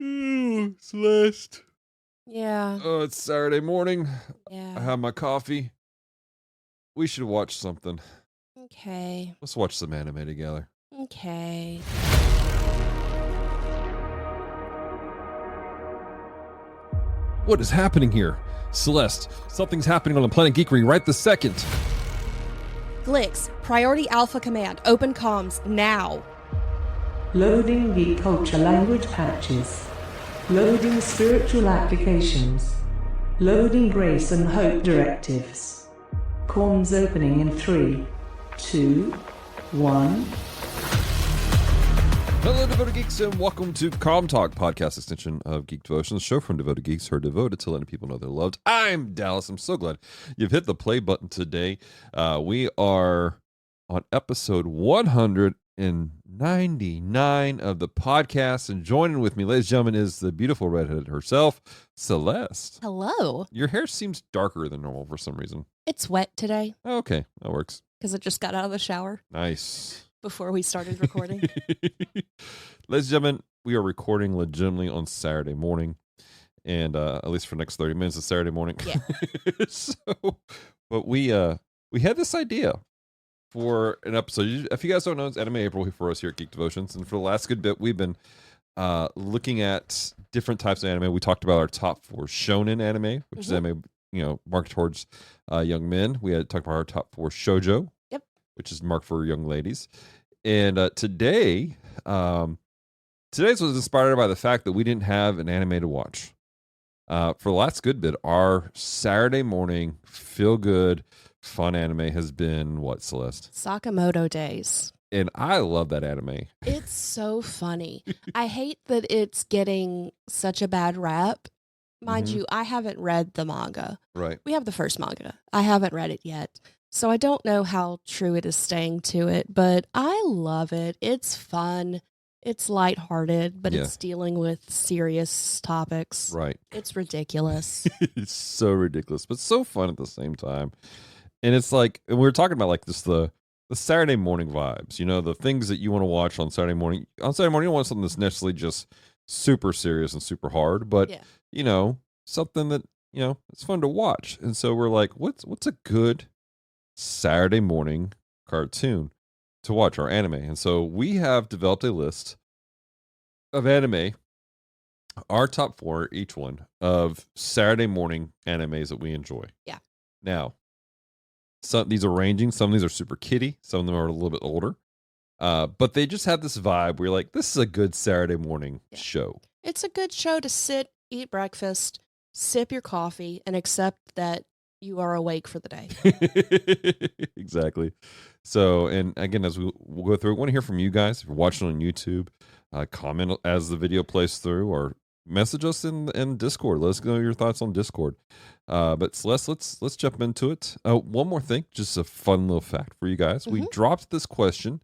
Ooh, Celeste. Yeah. Oh, it's Saturday morning. I Yeah. have my coffee. We should watch something. Okay. Let's watch some anime together. Okay. What is happening here? Celeste, something's happening on the planet Geekery right this second. Glix, Priority Alpha Command, open comms, now. Loading Geek Culture language patches. Loading spiritual applications. Loading grace and hope directives. Comms opening in 3, 2, 1. Hello, Devoted Geeks, and welcome to Calm Talk, podcast extension of Geek Devotion, the show from Devoted Geeks who are devoted to letting people know they're loved. I'm Dallas. I'm so glad you've hit the play button today. We are on episode 199 of the podcast, and joining with me, ladies and gentlemen, is the beautiful redhead herself, Celeste. Hello. Your hair seems darker than normal for some reason. It's wet today Oh, okay, that works. because it just got out of the shower Nice. before we started recording. Ladies and gentlemen, we are recording legitimately on Saturday morning, and at least for the next 30 minutes of Saturday morning. Yeah. But we had this idea for an episode. If you guys don't know, it's Anime April for us here at Geek Devotions, and for the last good bit, we've been looking at different types of anime. We talked about our top 4 shonen anime, which is anime, marked towards young men. We had talked about our top 4 shoujo, which is marked for young ladies. And today's was inspired by the fact that we didn't have an anime to watch. For the last good bit, our Saturday morning feel-good, fun anime has been what, Celeste? Sakamoto Days. And I love that anime. It's so funny. I hate that it's getting such a bad rap. Mind you, I haven't read the manga. Right. We have the first manga. I haven't read it yet. So I don't know how true it is staying to it, but I love it. It's fun. It's lighthearted, but it's dealing with serious topics. Right. It's ridiculous. It's so ridiculous, but so fun at the same time. And it's like, and we were talking about like just the Saturday morning vibes, the things that you want to watch on Saturday morning. On Saturday morning, you don't want something that's necessarily just super serious and super hard, but something that, it's fun to watch. And so we're like, what's a good Saturday morning cartoon to watch, our anime? And so we have developed a list of anime, our top 4 each one, of Saturday morning animes that we enjoy. Yeah. Now, these are ranging. Some of these are super kiddie. Some of them are a little bit older. But they just have this vibe where you're like, this is a good Saturday morning show. It's a good show to sit, eat breakfast, sip your coffee, and accept that you are awake for the day. Exactly. So, and again, as we'll go through, I want to hear from you guys. If you're watching on YouTube, comment as the video plays through, or message us in Discord. Let us know your thoughts on Discord. But Celeste, let's jump into it. One more thing, just a fun little fact for you guys. We dropped this question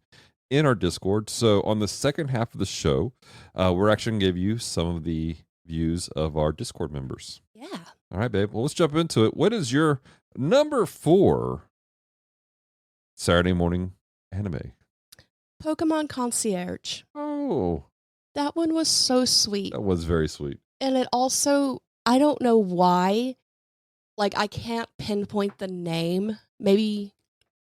in our Discord. So on the second half of the show, we're actually going to give you some of the views of our Discord members. Yeah. All right, babe. Well, let's jump into it. What is your number 4 Saturday morning anime? Pokemon Concierge. Oh. That one was so sweet. That was very sweet. And it also, I don't know why, like I can't pinpoint the name. Maybe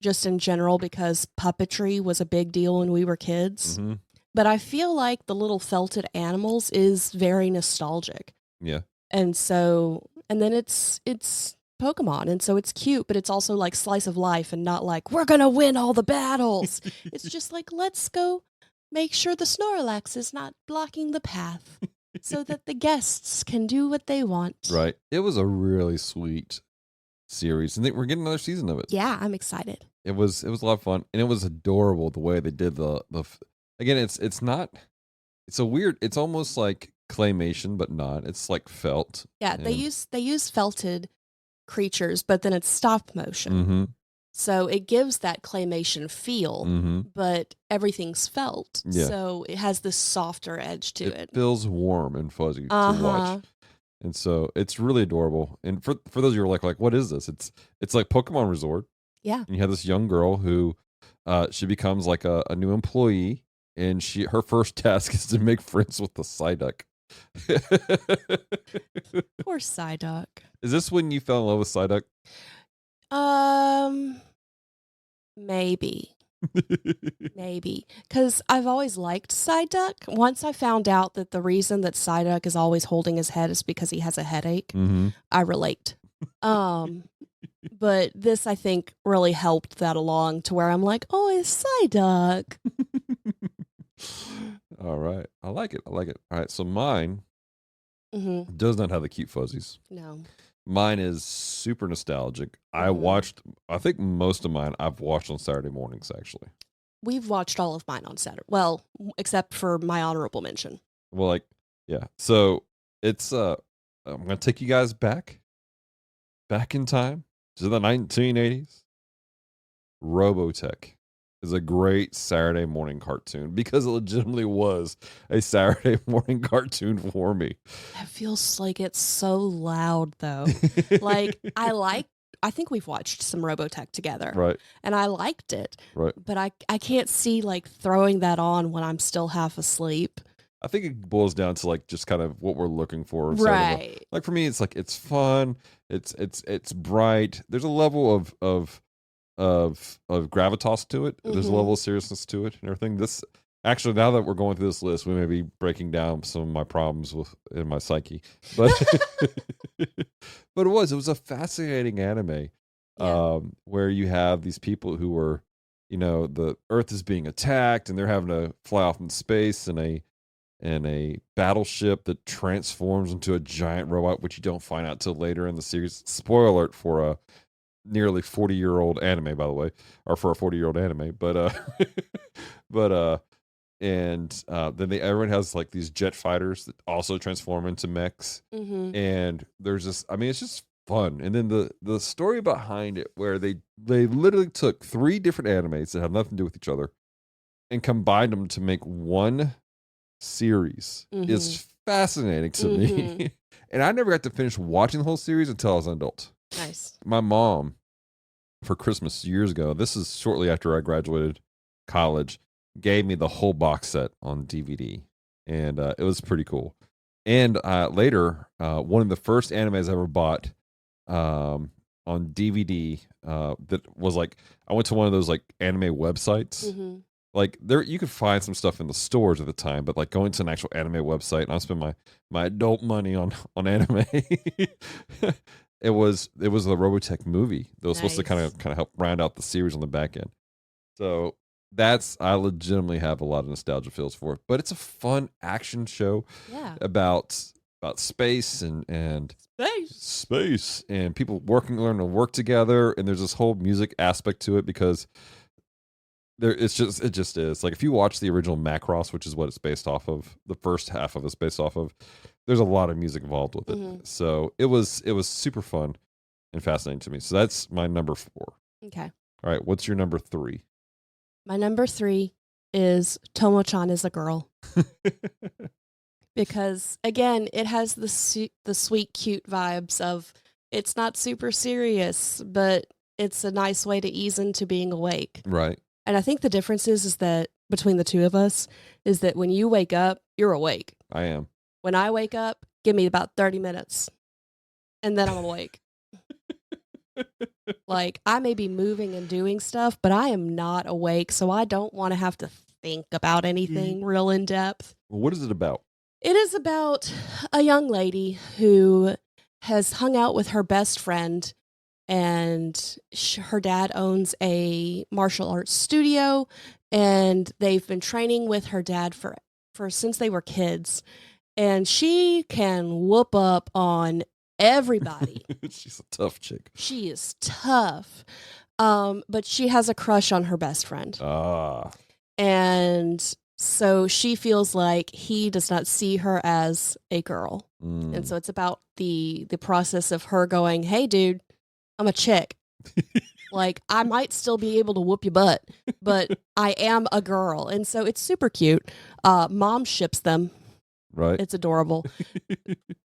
just in general because puppetry was a big deal when we were kids. Mm-hmm. But I feel like the little felted animals is very nostalgic. Yeah. And so, and then it's Pokemon, and so it's cute, but it's also like slice of life and not like, we're going to win all the battles. It's just like, let's go make sure the Snorlax is not blocking the path so that the guests can do what they want. Right. It was a really sweet series. I think we're getting another season of it. Yeah, I'm excited. It was a lot of fun, and it was adorable the way they did the again, it's almost like claymation, but not. It's like felt. Yeah, they use felted creatures, but then it's stop motion. Mm-hmm. So it gives that claymation feel, but everything's felt. Yeah. So it has this softer edge to it. It feels warm and fuzzy to watch. And so it's really adorable. And for those of you who are like, what is this? It's like Pokemon Resort. Yeah. And you have this young girl who she becomes like a new employee, and her first task is to make friends with the Psyduck. Poor Psyduck. Is this when you fell in love with Psyduck? Maybe. Maybe. Because I've always liked Psyduck. Once I found out that the reason that Psyduck is always holding his head is because he has a headache, I relate. But this, I think, really helped that along to where I'm like, oh, it's Psyduck. All right. I like it. All right. So mine Mm-hmm. does not have the cute fuzzies. No. Mine is super nostalgic. I think most of mine I've watched on Saturday mornings, actually. We've watched all of mine on Saturday. Well, except for my honorable mention. Well, yeah. So it's, I'm going to take you guys back in time to the 1980s. Robotech is a great Saturday morning cartoon because it legitimately was a Saturday morning cartoon for me. It feels like it's so loud, though. I think we've watched some Robotech together. Right. And I liked it. Right. But I can't see throwing that on when I'm still half asleep. I think it boils down to just kind of what we're looking for. Right. For me, it's it's fun. It's bright. There's a level of gravitas to it. There's a level of seriousness to it and everything. This actually, now that we're going through this list, we may be breaking down some of my problems in my psyche. But but it was a fascinating anime. Where you have these people who are, the Earth is being attacked and they're having to fly off into space in a battleship that transforms into a giant robot, which you don't find out till later in the series. Spoiler alert for a nearly 40-year-old anime, by the way, or for a 40-year-old anime. But then everyone has these jet fighters that also transform into mechs, and there's this. I mean, it's just fun. And then the story behind it, where they literally took 3 different animes that have nothing to do with each other and combined them to make one series is fascinating to me. And I never got to finish watching the whole series until I was an adult. Nice. My mom, for Christmas years ago, this is shortly after I graduated college, gave me the whole box set on DVD. And it was pretty cool. And later, one of the first animes I ever bought on DVD that was I went to one of those anime websites. There, you could find some stuff in the stores at the time, but going to an actual anime website, and I spent my adult money on anime. It was the Robotech movie that was supposed to kind of help round out the series on the back end. So I legitimately have a lot of nostalgia feels for it. But it's a fun action show about space and space and people learning to work together. And there's this whole music aspect to it because it just is. If you watch the original Macross, which is what it's based off of, the first half of it's based off of, there's a lot of music involved with it. So it was super fun and fascinating to me. So that's my number 4. Okay. All right. What's your number 3? My number 3 is Tomo-chan is a girl. Because, again, it has the sweet, cute vibes of it's not super serious, but it's a nice way to ease into being awake. Right. And I think the difference is that between the two of us is that when you wake up, you're awake. I am. When I wake up, give me about 30 minutes and then I'm awake. I may be moving and doing stuff, but I am not awake. So I don't want to have to think about anything real in depth. Well, what is it about? It is about a young lady who has hung out with her best friend, and her dad owns a martial arts studio, and they've been training with her dad for since they were kids. And she can whoop up on everybody. She's a tough chick. She is tough. But she has a crush on her best friend. And so she feels like he does not see her as a girl. And so it's about the process of her going, hey, dude, I'm a chick. I might still be able to whoop your butt, but I am a girl. And so it's super cute. Mom ships them. Right. It's adorable.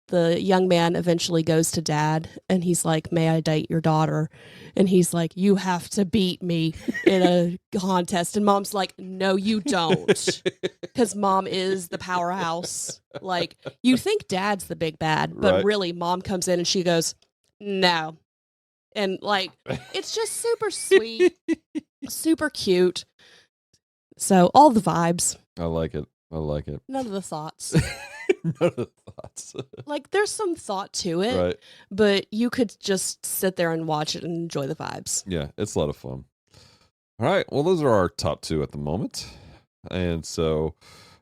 The young man eventually goes to dad and he's like, may I date your daughter? And he's like, you have to beat me in a contest. And mom's like, no, you don't. Because mom is the powerhouse. Like, you think dad's the big bad, but Right. really mom comes in and she goes, no. And like, it's just super sweet, super cute. So all the vibes, I like it. I like it. none of the thoughts. None of the thoughts. Like, there's some thought to it, Right. but you could just sit there and watch it and enjoy the vibes. Yeah, it's a lot of fun. All right. Well, those are our top 2 at the moment. And so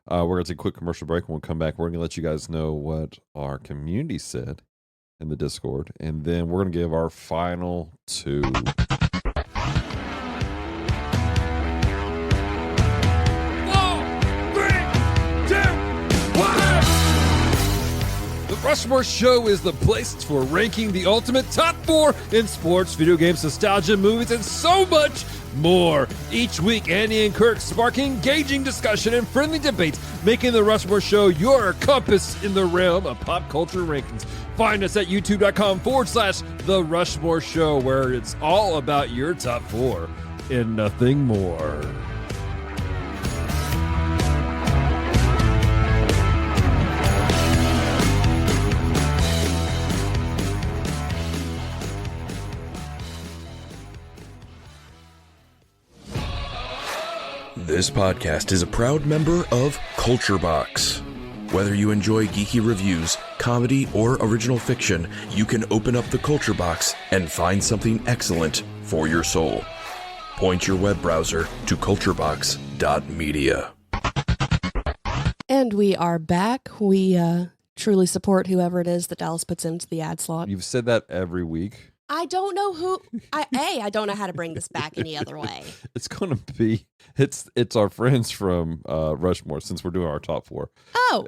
we're going to take a quick commercial break. When we come back, we're going to let you guys know what our community said in the Discord. And then we're going to give our final 2. The Rushmore Show is the place for ranking the ultimate top 4 in sports, video games, nostalgia, movies, and so much more. Each week, Andy and Kirk spark engaging discussion and friendly debates, making the Rushmore Show your compass in the realm of pop culture rankings. Find us at youtube.com/The Rushmore Show, where it's all about your top 4 and nothing more. This podcast is a proud member of Culture Box. Whether you enjoy geeky reviews, comedy, or original fiction, you can open up the Culture Box and find something excellent for your soul. Point your web browser to culturebox.media. And we are back. We truly support whoever it is that Dallas puts into the ad slot. You've said that every week. I don't know who. I don't know how to bring this back any other way. It's going to be, it's our friends from Rushmore, since we're doing our top 4. Oh,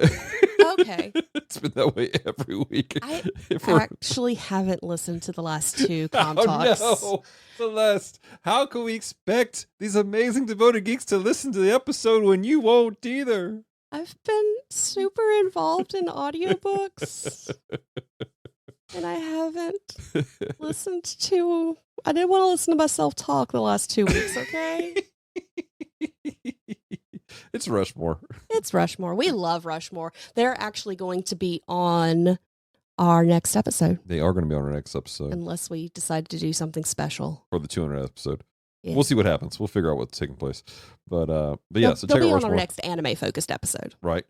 okay. It's been that way every week. I If we're- actually haven't listened to the last 2 com Oh talks. no, Celeste! How can we expect these amazing devoted geeks to listen to the episode when you won't either? I've been super involved in audiobooks. And I haven't listened to. I didn't want to listen to myself talk the last 2 weeks, okay? It's Rushmore. It's Rushmore. We love Rushmore. They're actually going to be on our next episode, They are going to be on our next episode unless we decide to do something special. for the 200th episode. Yeah. We'll see what happens. We'll figure out what's taking place. But yeah, so they'll check be out on Rushmore. our next anime-focused episode. Right.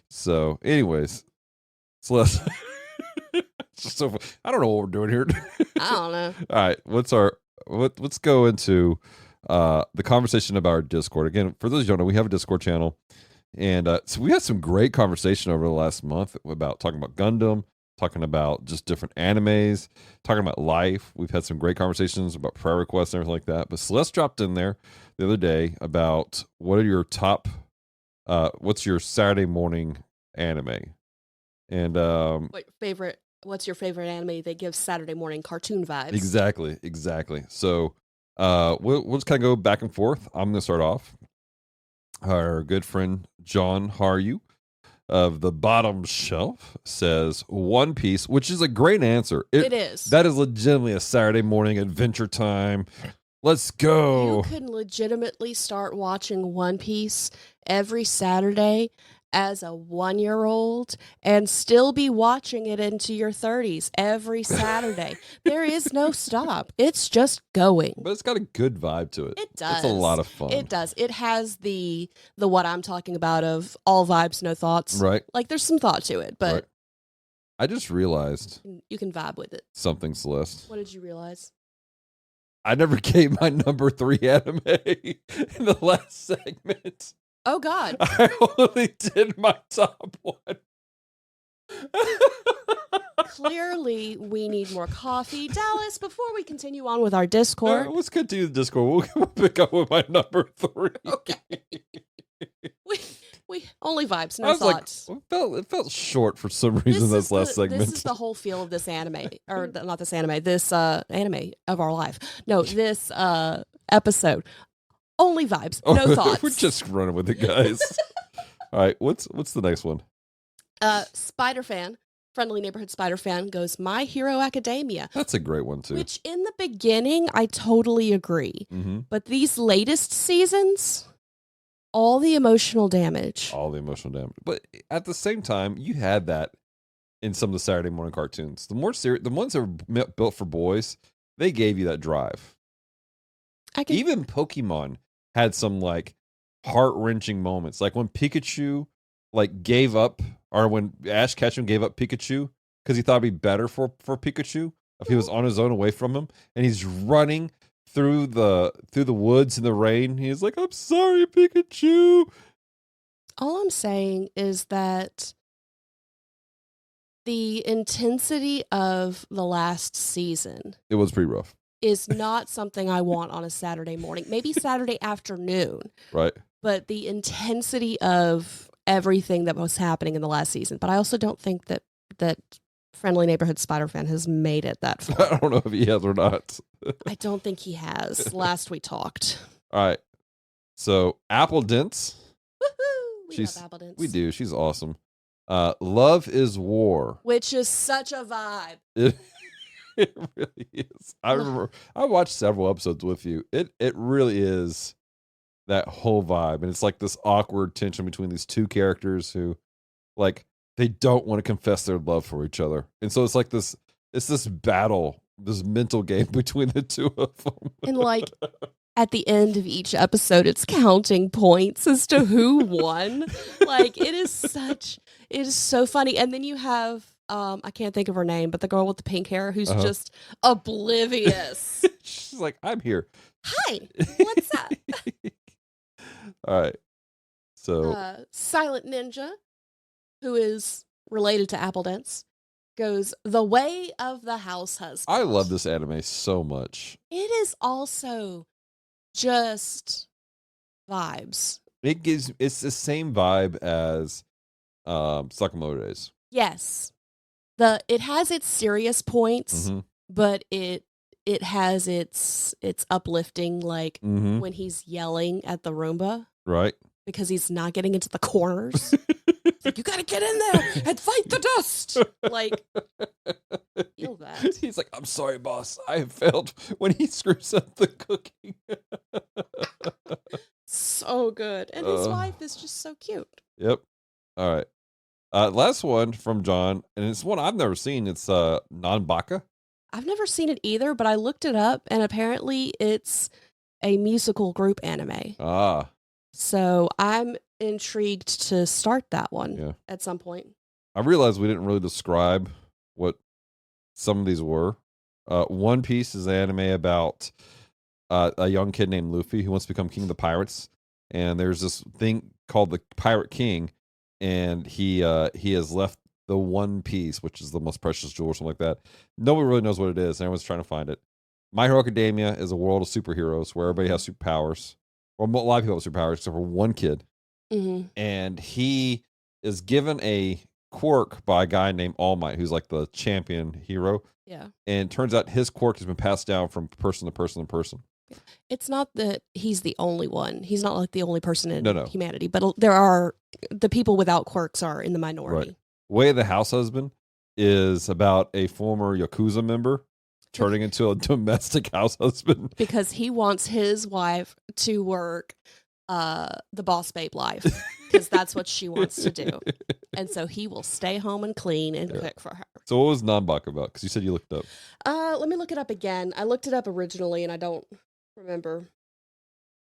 So, anyways, Celeste. So I don't know what we're doing here. I don't know. All right, let's go into the conversation about our Discord. Again, for those who don't know, we have a Discord channel, and so we had some great conversation over the last month about talking about Gundam, talking about just different animes, talking about life. We've had some great conversations about prayer requests and everything like that. But Celeste dropped in there the other day about what are your top, what's your Saturday morning anime, and What's your favorite anime that gives Saturday morning cartoon vibes? Exactly. So we'll just kind of go back and forth. I'm going to start off. Our good friend John Harju of the Bottom Shelf says One Piece, which is a great answer. It is. That is legitimately a Saturday morning adventure time. Let's go. You can legitimately start watching One Piece every Saturday as a 1-year-old and still be watching it into your 30s every Saturday. There is no stop. It's just going. But it's got a good vibe to it. It does. It's a lot of fun. It does. It has the what I'm talking about of all vibes, no thoughts. Right. Like there's some thought to it, but Right. I just realized you can vibe with it. something, Celeste. What did you realize? I never gave my number 3 anime in the last segment. Oh, God. I only did my top 1. Clearly, we need more coffee. Dallas, before we continue on with our All Discord, right, let's continue the Discord. We'll pick up with my number 3. okay. we only vibes, I no was thoughts. like, it felt short for some reason this last segment. This is the whole feel of this anime, or not this anime, this anime of our life. No, this episode. Only vibes, no thoughts. We're just running with it, guys. All right, what's the next one? Spider fan, friendly neighborhood spider fan goes My Hero Academia. That's a great one too. Which in the beginning, I totally agree. Mm-hmm. But these latest seasons, all the emotional damage. All the emotional damage. But at the same time, you had that in some of the Saturday morning cartoons. The more serious, the ones that were built for boys, they gave you that drive. Even Pokemon had some like heart-wrenching moments. Like when Pikachu like gave up, or when Ash Ketchum gave up Pikachu because he thought it'd be better for Pikachu if he was on his own away from him, and he's running through the woods in the rain. He's like, "I'm sorry, Pikachu." All I'm saying is that the intensity of the last season, it was pretty rough, is not something I want on a Saturday morning. Maybe Saturday afternoon, right? But the intensity of everything that was happening in the last season. But I also don't think that friendly neighborhood spider fan has made it that far. I don't know if he has or not. I don't think he has. Last we talked. All right. So Apple Dents. Woohoo! We love Apple Dents. We do. She's awesome. Love is War. Which is such a vibe. It really is. I remember I watched several episodes with you. It really is that whole vibe. And it's like this awkward tension between these two characters who like they don't want to confess their love for each other. And so it's like this battle, this mental game between the two of them. And like at the end of each episode, it's counting points as to who won. Like it is so funny. And then you have I can't think of her name, but the girl with the pink hair who's just oblivious. She's like, I'm here. Hi, what's up? All right. So Silent Ninja, who is related to Apple Dents, goes the way of the house husband. I love this anime so much. It is also just vibes. It's the same vibe as Sakamoto Days. Yes. It has its serious points, but it has its uplifting, like when he's yelling at the Roomba. Right. Because he's not getting into the corners. It's like, you gotta get in there and fight the dust. Like, feel that. He's like, I'm sorry, boss. I have failed when he screws up the cooking. So good. And his wife is just so cute. Yep. All right. Last one from John, and it's one I've never seen. It's Nanbaka. I've never seen it either, but I looked it up, and apparently it's a musical group anime. Ah. So I'm intrigued to start that one at some point. I realized we didn't really describe what some of these were. One Piece is an anime about a young kid named Luffy who wants to become king of the pirates. And there's this thing called the Pirate King, and he has left the One Piece, which is the most precious jewel or something like that. Nobody really knows what it is. Everyone's trying to find it. My Hero Academia is a world of superheroes where everybody has superpowers. Well, a lot of people have superpowers except for one kid. Mm-hmm. And he is given a quirk by a guy named All Might, who's like the champion hero. Yeah. And it turns out his quirk has been passed down from person to person to person. It's not that he's the only one. He's not like the only person in No. humanity, but there are the people without quirks are in the minority. Right. Way of the House Husband is about a former Yakuza member turning into a domestic house husband. Because he wants his wife to work the boss babe life. Because that's what she wants to do. And so he will stay home and clean and cook for her. So what was Nanbaka about? Because you said you looked it up. Let me look it up again. I looked it up originally and I don't remember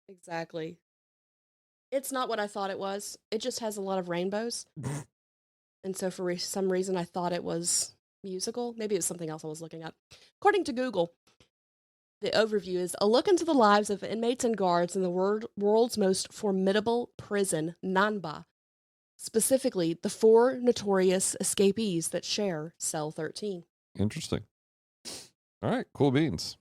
exactly. It's not what I thought it was. It just has a lot of rainbows. And so for some reason I thought it was musical. Maybe it was something else I was looking at. According to Google, the overview is a look into the lives of inmates and guards in the world's most formidable prison, Nanba. Specifically, the 4 notorious escapees that share Cell 13. Interesting. All right, cool beans.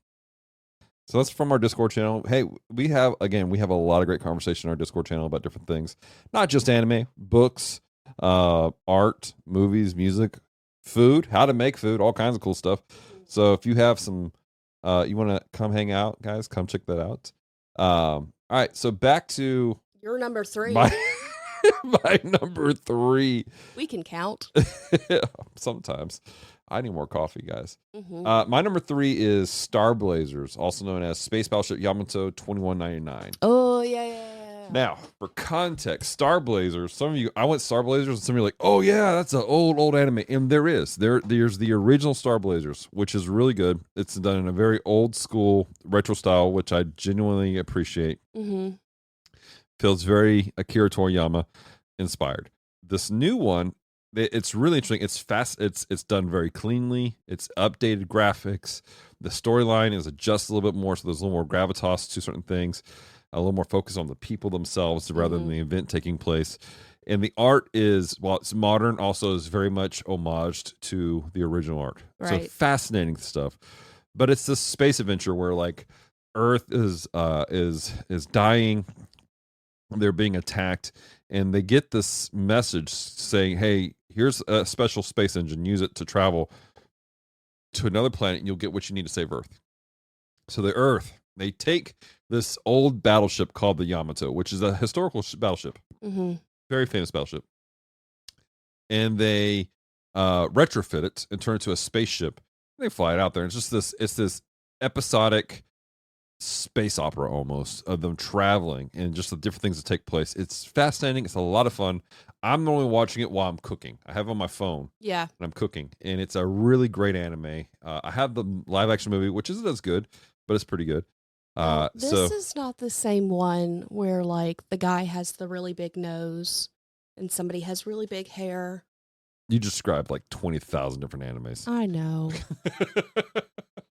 So that's from our Discord channel. Hey, we have a lot of great conversation on our Discord channel about different things. Not just anime, books, art, movies, music, food, how to make food, all kinds of cool stuff. So if you have some, you want to come hang out, guys, come check that out. All right, so back to You're number 3. My number 3. We can count. Sometimes. I need more coffee, guys. Mm-hmm. My number 3 is Star Blazers, also known as Space Battleship Yamato 2199. Oh, yeah. Now, for context, Star Blazers, some of you, I went Star Blazers, and some of you are like, oh yeah, that's an old anime. And there's the original Star Blazers, which is really good. It's done in a very old school retro style, which I genuinely appreciate. Mm-hmm. Feels very Akira Toriyama inspired. This new one, it's really interesting. It's fast. It's done very cleanly. It's updated graphics. The storyline is adjusted a little bit more, so there's a little more gravitas to certain things. A little more focus on the people themselves rather than the event taking place. And the art is, while it's modern, also is very much homaged to the original art. Right. So fascinating stuff. But it's this space adventure where like Earth is dying. They're being attacked, and they get this message saying, hey, here's a special space engine. Use it to travel to another planet, and you'll get what you need to save Earth. So the Earth, they take this old battleship called the Yamato, which is a historical battleship, very famous battleship, and they retrofit it and turn it into a spaceship. They fly it out there. It's just this episodic space opera almost of them traveling and just the different things that take place. It's fascinating. It's a lot of fun. I'm normally watching it while I'm cooking. I have it on my phone. Yeah. And I'm cooking, and it's a really great anime. I have the live action movie, which isn't as good, but it's pretty good. This is not the same one where like the guy has the really big nose and somebody has really big hair. You described like 20,000 different animes. I know.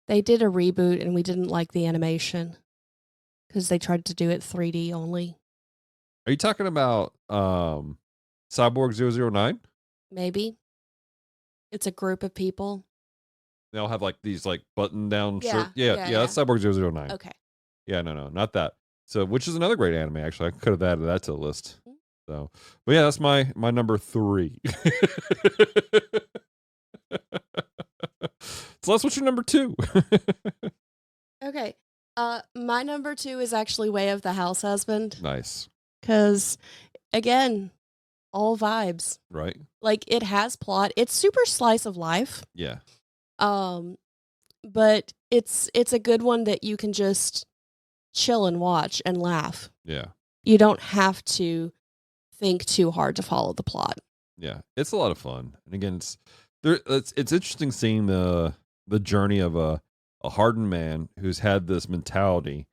They did a reboot and we didn't like the animation because they tried to do it 3D only. Are you talking about Cyborg 009? Maybe. It's a group of people. They all have like these like button down Yeah, shirt. Yeah, yeah. that's Cyborg 009. Okay. Yeah, no, not that. So, which is another great anime, actually. I could have added that to the list. So, but yeah, that's my number 3. So that's what's your number 2. Okay. My number 2 is actually Way of the House Husband. Nice. Because, again, all vibes. Right. Like, it has plot. It's super slice of life. Yeah. But it's a good one that you can just chill and watch and laugh. Yeah. You don't have to think too hard to follow the plot. Yeah. It's a lot of fun. And again, it's interesting seeing the journey of a hardened man who's had this mentality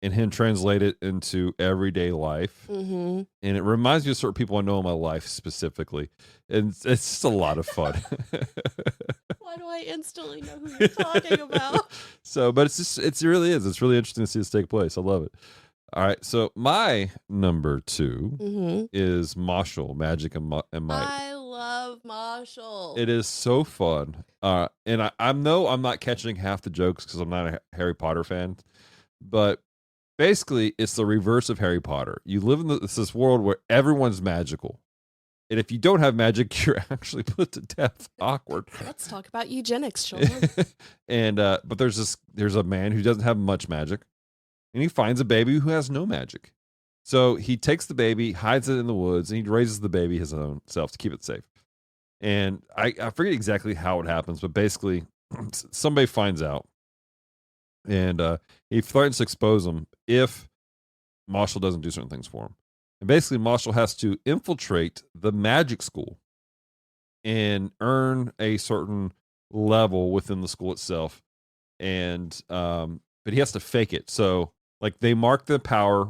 and him translate it into everyday life. Mm-hmm. And it reminds me of certain people I know in my life specifically. And it's just a lot of fun. Why do I instantly know who you're talking about? So, but it really is. It's really interesting to see this take place. I love it. All right. So my number 2 is Marshall, Magic and Might. I love Marshall. It is so fun. And I know I'm not catching half the jokes because I'm not a Harry Potter fan, but basically it's the reverse of Harry Potter. You live in this world where everyone's magical. And if you don't have magic, you're actually put to death. Awkward. Let's talk about eugenics, children. And but there's a man who doesn't have much magic, and he finds a baby who has no magic. So he takes the baby, hides it in the woods, and he raises the baby his own self to keep it safe. And I forget exactly how it happens, but basically somebody finds out, and he threatens to expose him if Marshall doesn't do certain things for him. And basically, Marshall has to infiltrate the magic school and earn a certain level within the school itself. And but he has to fake it. So, like, they mark the power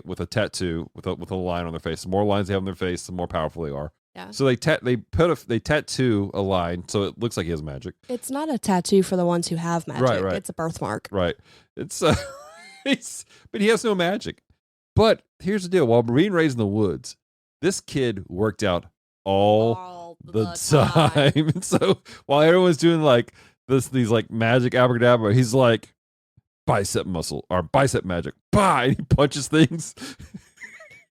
with a tattoo with a line on their face. The more lines they have on their face, the more powerful they are. Yeah. So they tattoo a line so it looks like he has magic. It's not a tattoo for the ones who have magic. Right. It's a birthmark. Right. It's but he has no magic. But here's the deal: while being raised in the woods, this kid worked out all the time. And so while everyone's doing like these like magic abracadabra, he's like bicep muscle or bicep magic. Bah! And he punches things.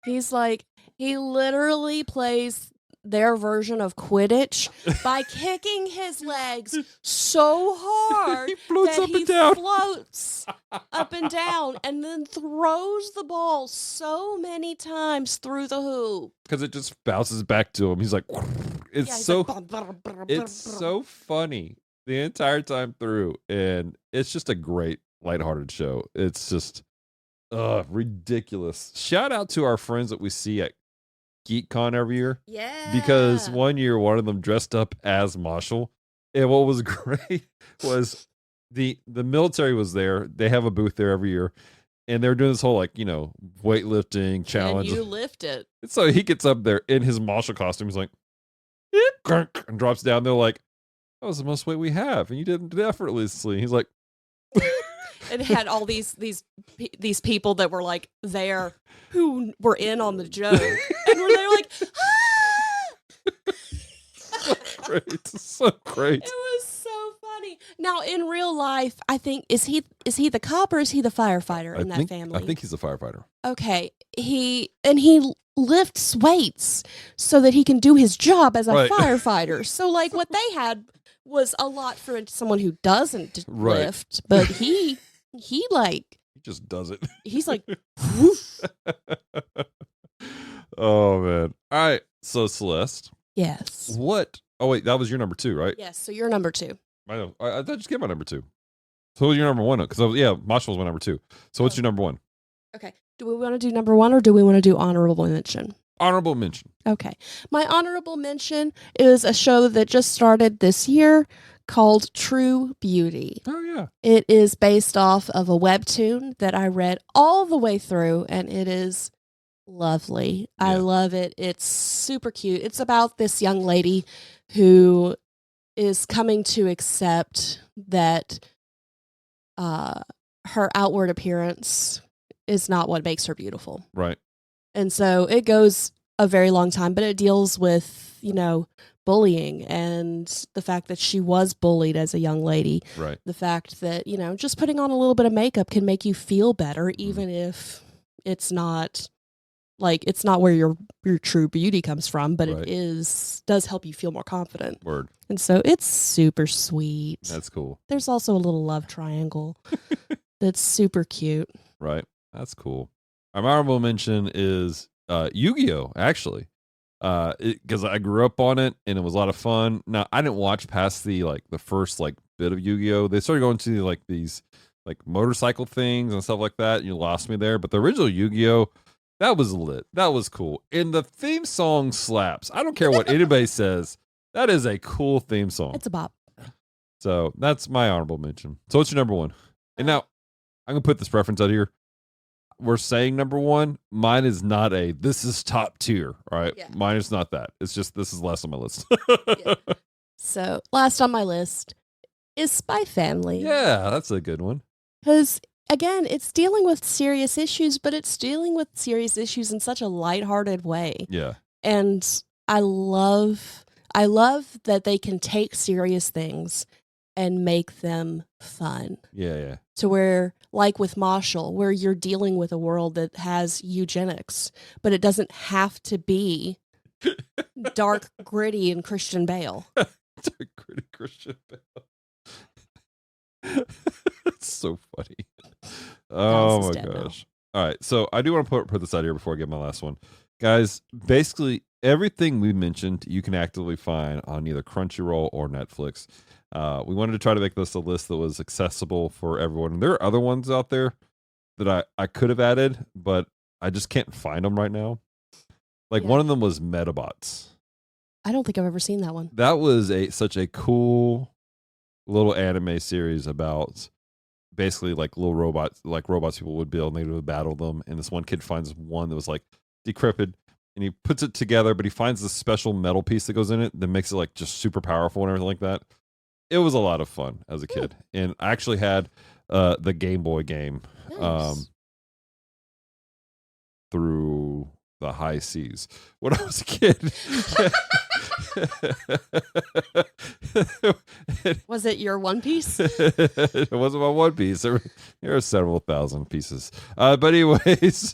He's like, he literally plays their version of Quidditch by kicking his legs so hard He floats that up he and down. floats up and down and then throws the ball so many times through the hoop. Because it just bounces back to him. He's like, it's Yeah, he's so like, brr, brr, brr, it's brr, brr. so funny the entire time through, and it's just a great lighthearted show. It's just ridiculous. Shout out to our friends that we see at GeekCon every year. Yeah. Because one year one of them dressed up as Marshall, and what was great was the military was there. They have a booth there every year, and they're doing this whole weightlifting challenge. And you lift it. So he gets up there in his Marshall costume. He's like, and drops down. They're like, that was the most weight we have, and you did it effortlessly. He's like, And it had all these people that were like there who were in on the joke, and were they like, great, so great. It was so funny. Now in real life, I think is he the cop or is he the firefighter in that family? I think he's a firefighter. Okay, he lifts weights so that he can do his job as a Right. firefighter. So like what they had was a lot for someone who doesn't Right. lift, but he like He just does it. he's like whoosh. Oh man. All right. So Celeste, Yes. what? Oh wait, that was your number 2, right? Yes, so you're number 2. I know. I just gave my number 2. So what's your number 1? Because Marshall was my number 2. So what's your number 1? Okay. Do we want to do number 1 or do we want to do honorable mention? Honorable mention. Okay. My honorable mention is a show that just started this year called True Beauty. Oh yeah. It is based off of a webtoon that I read all the way through, and it is lovely. I Yeah. love it. It's super cute. It's about this young lady who is coming to accept that her outward appearance is not what makes her beautiful. Right. And so it goes a very long time, but it deals with, bullying and the fact that she was bullied as a young lady. Right. The fact that, just putting on a little bit of makeup can make you feel better, even if it's not where your true beauty comes from, but Right. it does help you feel more confident. Word. And so it's super sweet. That's cool. There's also a little love triangle that's super cute. Right. That's cool. My honorable mention is Yu-Gi-Oh! Actually, because I grew up on it and it was a lot of fun. Now I didn't watch past the first bit of Yu-Gi-Oh! They started going to these motorcycle things and stuff like that. You lost me there, but the original Yu-Gi-Oh! That was lit. That was cool. And the theme song slaps. I don't care what anybody says. That is a cool theme song. It's a bop. So that's my honorable mention. So what's your number 1? And now I'm gonna put this preference out here. We're saying number 1. Mine is not this is top tier. All right. Yeah. Mine is not that. It's just this is last on my list. Yeah. So last on my list is Spy Family. Yeah, that's a good one. Because again, it's dealing with serious issues, but it's dealing with serious issues in such a lighthearted way. Yeah. And I love that they can take serious things and make them fun. Yeah. To where, like with Marshall, where you're dealing with a world that has eugenics, but it doesn't have to be dark, gritty, and Christian Bale. Dark, gritty Christian Bale. It's so funny. Oh Dallas my is dead gosh. All right. So I do want to put this out here before I get my last one. Guys, basically everything we mentioned you can actively find on either Crunchyroll or Netflix. We wanted to try to make this a list that was accessible for everyone. And there are other ones out there that I could have added, but I just can't find them right now. Yeah. One of them was Metabots. I don't think I've ever seen that one. That was such a cool little anime series about basically little robots, robots people would build, and they would battle them. And this one kid finds one that was decrepit, and he puts it together, but he finds this special metal piece that goes in it that makes it just super powerful and everything like that. It was a lot of fun as a kid. And I actually had the Game Boy game Nice. through the high seas. When I was a kid. Was it your One Piece? It wasn't my one piece. There are several thousand pieces. But anyways,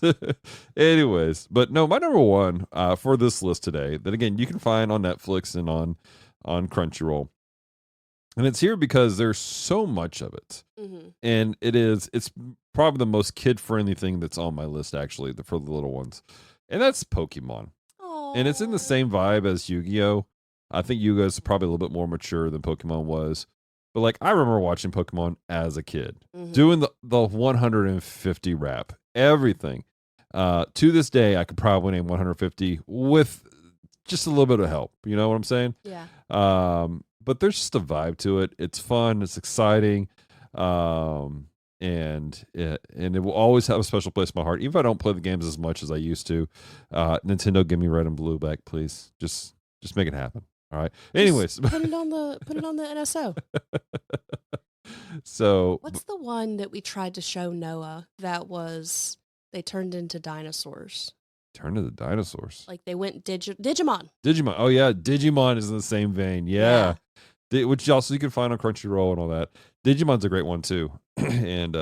but no, my number one for this list today, that again you can find on Netflix and on Crunchyroll, and it's here because there's so much of it, and it's probably the most kid friendly thing that's on my list actually for the little ones, and that's Pokemon. Aww. And it's in the same vibe as Yu-Gi-Oh. I think Yu-Gi-Oh is probably a little bit more mature than Pokemon was. But like I remember watching Pokemon as a kid, doing the 150 rap, everything. To this day, I could probably name 150 with just a little bit of help. You know what I'm saying? Yeah. But there's just a vibe to it. It's fun. It's exciting. And it will always have a special place in my heart. Even if I don't play the games as much as I used to. Nintendo, give me Red and Blue back, please. Just make it happen. All right. Anyways, put it on the NSO. So what's the one that we tried to show Noah that was they turned into dinosaurs? Turn to the dinosaurs. Like they went Digimon. Digimon. Oh yeah, Digimon is in the same vein. Yeah. Which also you can find on Crunchyroll and all that. Digimon's a great one too. And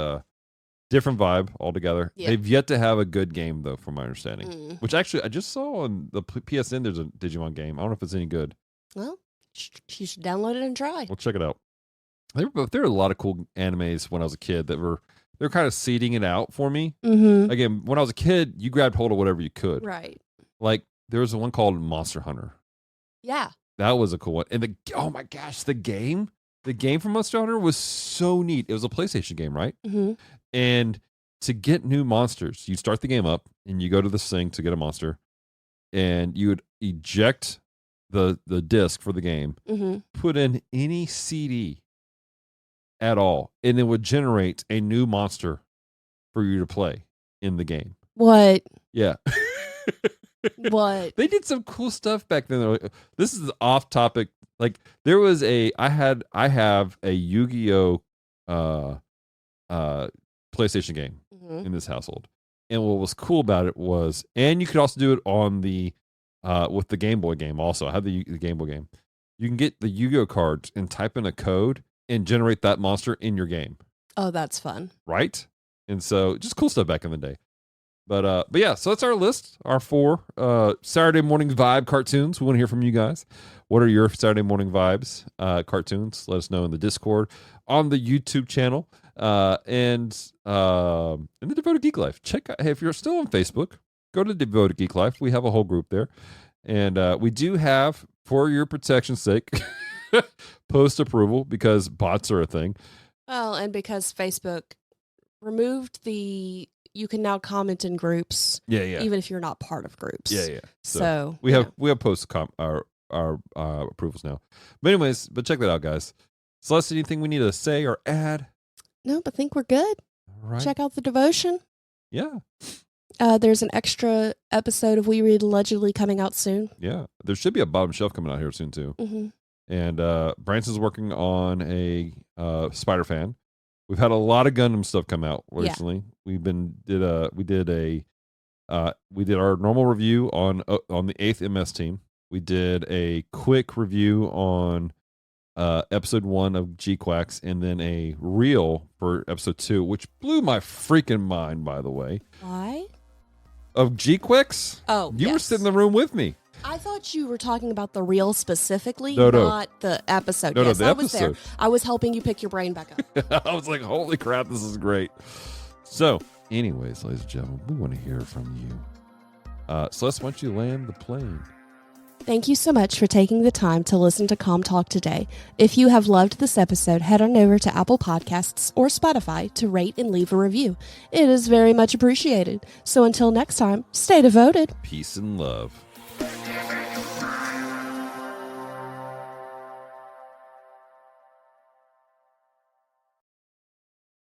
different vibe altogether. Yeah. They've yet to have a good game though, from my understanding. Which actually I just saw on the PSN there's a Digimon game. I don't know if it's any good. Well, you should download it and try. We'll check it out. There were a lot of cool animes when I was a kid they're kind of seeding it out for me. Again, when I was a kid, you grabbed hold of whatever you could. Right. Like there was one called Monster Hunter. Yeah. That was a cool one. And oh my gosh, the game from Monster Hunter was so neat. It was a PlayStation game, right? And to get new monsters, you start the game up and you go to this thing to get a monster, and you would eject the disc for the game, put in any CD at all, and it would generate a new monster for you to play in the game. What? Yeah. What? They did some cool stuff back then. This is off topic. Like there was I have a Yu-Gi-Oh PlayStation game in this household. And what was cool about it was, and you could also do it on the with the Game Boy game also. I had the Game Boy game. You can get the Yu-Gi-Oh cards and type in a code and generate that monster in your game. Oh, that's fun. Right? And so just cool stuff back in the day. But yeah, so that's our list, our 4 Saturday morning vibe cartoons. We want to hear from you guys. What are your Saturday morning vibes cartoons? Let us know in the Discord, on the YouTube channel, and in the Devoted Geek Life. Check out, hey, if you're still on Facebook, go to Devoted Geek Life. We have a whole group there. And we do have, for your protection's sake, post approval because bots are a thing. Well, and because Facebook removed you can now comment in groups. Yeah. Even if you're not part of groups. Yeah. So we have post our approvals now. But anyways, check that out, guys. Celeste, anything we need to say or add? No, but I think we're good. All right. Check out the devotion. Yeah. There's an extra episode of We Read allegedly coming out soon. Yeah. There should be a bottom shelf coming out here soon too. And Branson's working on a Spider-Fan. We've had a lot of Gundam stuff come out recently. Yeah. We did our normal review on the 8th MS team. We did a quick review on episode 1 of G-Quacks, and then a reel for episode 2, which blew my freaking mind, by the way. Why? Of G-Quacks? Oh, you were sitting in the room with me. I thought you were talking about the reel specifically, no. not the episode. No, yes, the I episode. was there. I was helping you pick your brain back up. I was like, holy crap, this is great. So, anyways, ladies and gentlemen, we want to hear from you. Celeste, why don't you land the plane? Thank you so much for taking the time to listen to Com Talk today. If you have loved this episode, head on over to Apple Podcasts or Spotify to rate and leave a review. It is very much appreciated. So until next time, stay devoted. Peace and love.